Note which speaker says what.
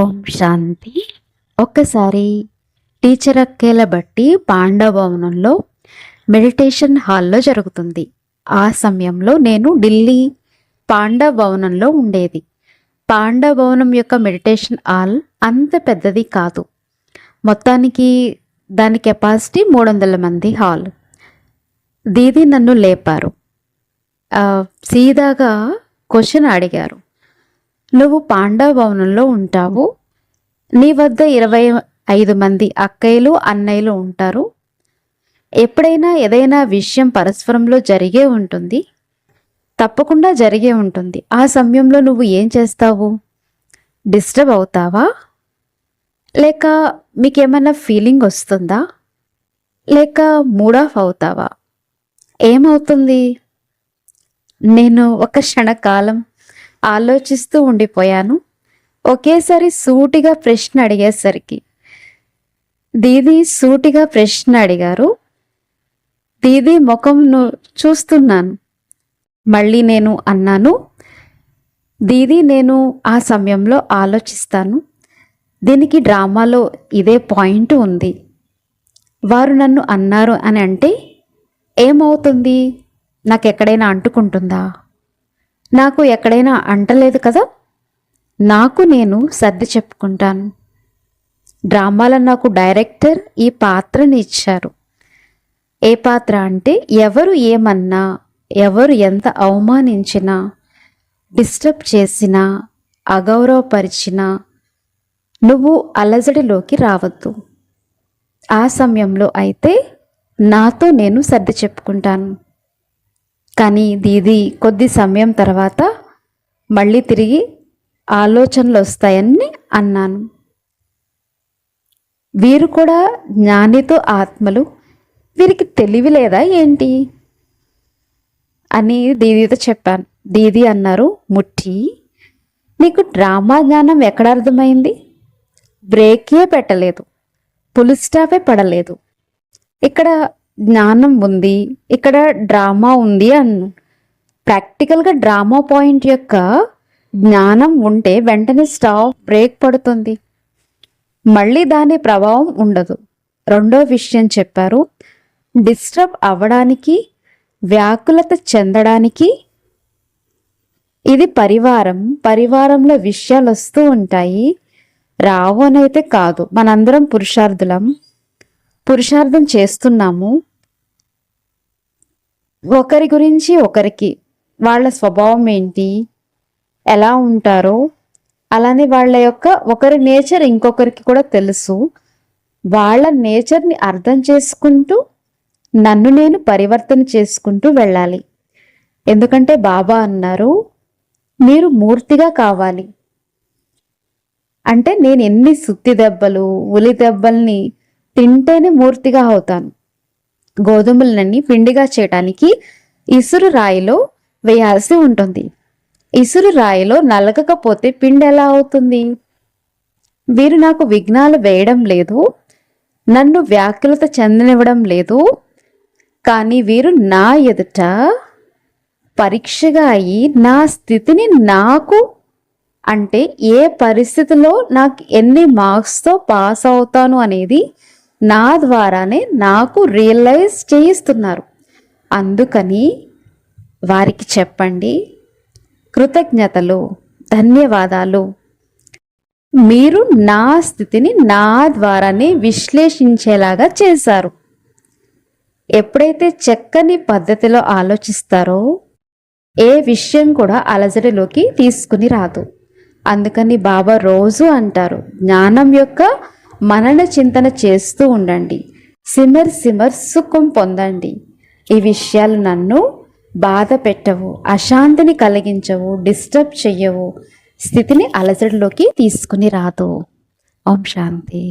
Speaker 1: ఓం శాంతి. ఒక్కసారి టీచర్ అక్కేల బట్టి పాండవభవనంలో మెడిటేషన్ హాల్లో జరుగుతుంది. ఆ సమయంలో నేను ఢిల్లీ పాండవభవనంలో ఉండేది. పాండవభవనం యొక్క మెడిటేషన్ హాల్ అంత పెద్దది కాదు. మొత్తానికి దాని కెపాసిటీ 300 మంది హాల్. దీది నన్ను లేపారు. సీదాగా క్వశ్చన్ అడిగారు, నువ్వు పాండవభవనంలో ఉంటావు, నీ వద్ద 25 మంది అక్కయ్యలు అన్నయ్యలు ఉంటారు. ఎప్పుడైనా ఏదైనా విషయం పరస్పరంలో జరిగే ఉంటుంది, తప్పకుండా జరిగే ఉంటుంది. ఆ సమయంలో నువ్వు ఏం చేస్తావు? డిస్టర్బ్ అవుతావా? లేక మీకేమైనా ఫీలింగ్ వస్తుందా? లేక మూడ్ ఆఫ్ అవుతావా? ఏమవుతుంది? నేను ఒక క్షణకాలం ఆలోచిస్తూ ఉండిపోయాను. ఒకేసారి సూటిగా ప్రశ్న అడిగేసరికి దీది సూటిగా ప్రశ్న అడిగారు. దీది ముఖంను చూస్తున్నాను. మళ్ళీ నేను అన్నాను, దీది నేను ఆ సమయంలో ఆలోచిస్తాను. దీనికి డ్రామాలో ఇదే పాయింట్ ఉంది. వారు నన్ను అన్నారు అని అంటే ఏమవుతుంది? నాకు ఎక్కడైనా అంటుకుంటుందా? నాకు ఎక్కడైనా అంటలేదు కదా. నాకు నేను సర్ది చెప్పుకుంటాను. డ్రామాలో నాకు డైరెక్టర్ ఈ పాత్రని ఇచ్చారు. ఏ పాత్ర అంటే, ఎవరు ఏమన్నా, ఎవరు ఎంత అవమానించినా, డిస్టర్బ్ చేసినా, అగౌరవపరిచినా నువ్వు అలజడిలోకి రావద్దు. ఆ సమయంలో అయితే నాతో నేను సర్ది చెప్పుకుంటాను. కానీ దీది కొద్ది సమయం తర్వాత మళ్ళీ తిరిగి ఆలోచనలు వస్తాయని అన్నాను. వీరు కూడా జ్ఞానితో ఆత్మలు, వీరికి తెలివి లేదా ఏంటి అని దీదీతో చెప్పాను. దీది అన్నారు, ముట్టి నీకు డ్రామా జ్ఞానం ఎక్కడ అర్థమైంది? బ్రేకే పెట్టలేదు, ఫుల్ స్టాపే పడలేదు. ఇక్కడ జ్ఞానం ఉంది, ఇక్కడ డ్రామా ఉంది అన్న. ప్రాక్టికల్గా డ్రామా పాయింట్ యొక్క జ్ఞానం ఉంటే వెంటనే స్టాప్, బ్రేక్ పడుతుంది, మళ్ళీ దాని ప్రభావం ఉండదు. రెండో విషయం చెప్పారు, డిస్టర్బ్ అవ్వడానికి, వ్యాకులత చెందడానికి ఇది పరివారంలో విషయాలు వస్తూ ఉంటాయి. రావు అనైతే కాదు. మనందరం పురుషార్థం చేస్తున్నాము. ఒకరి గురించి ఒకరికి, వాళ్ళ స్వభావం ఏంటి, ఎలా ఉంటారో, అలానే వాళ్ళ యొక్క ఒకరి నేచర్ ఇంకొకరికి కూడా తెలుసు. వాళ్ళ నేచర్ని అర్థం చేసుకుంటూ నన్ను నేను పరివర్తన చేసుకుంటూ వెళ్ళాలి. ఎందుకంటే బాబా అన్నారు, మీరు మూర్తిగా కావాలి. అంటే నేను ఎన్ని సుత్తి దెబ్బలు, ఉలి దెబ్బల్ని తింటేనే మూర్తిగా అవుతాను. గోధుమలన్నీ పిండిగా చేయటానికి ఇసురు రాయిలో వేయాల్సి ఉంటుంది. ఇసురు రాయిలో నలగకపోతే పిండి ఎలా అవుతుంది? వీరు నాకు విఘ్నాలు వేయడం లేదు, నన్ను వ్యాకులత చెందనివ్వడం లేదు. కానీ వీరు నా ఎదుట పరీక్షగా అయ్యి నా స్థితిని నాకు, అంటే ఏ పరిస్థితిలో నాకు ఎన్ని మార్క్స్తో పాస్ అవుతాను అనేది నా ద్వారానే నాకు రియలైజ్ చేయిస్తున్నారు. అందుకని వారికి చెప్పండి, కృతజ్ఞతలు, ధన్యవాదాలు. మీరు నా స్థితిని నా ద్వారానే విశ్లేషించేలాగా చేశారు. ఎప్పుడైతే చక్కని పద్ధతిలో ఆలోచిస్తారో ఏ విషయం కూడా అలజడిలోకి తీసుకుని రాదు. అందుకని బాబా రోజు అంటారు, జ్ఞానం యొక్క మనన చింతన చేస్తూ ఉండండి, సిమర్ సుఖం పొందండి. ఈ విషయాలు నన్ను బాధ పెట్టవు, అశాంతిని కలిగించవు, డిస్టర్బ్ చెయ్యవు, స్థితిని అలజడిలోకి తీసుకుని రాదు. ఓం శాంతి.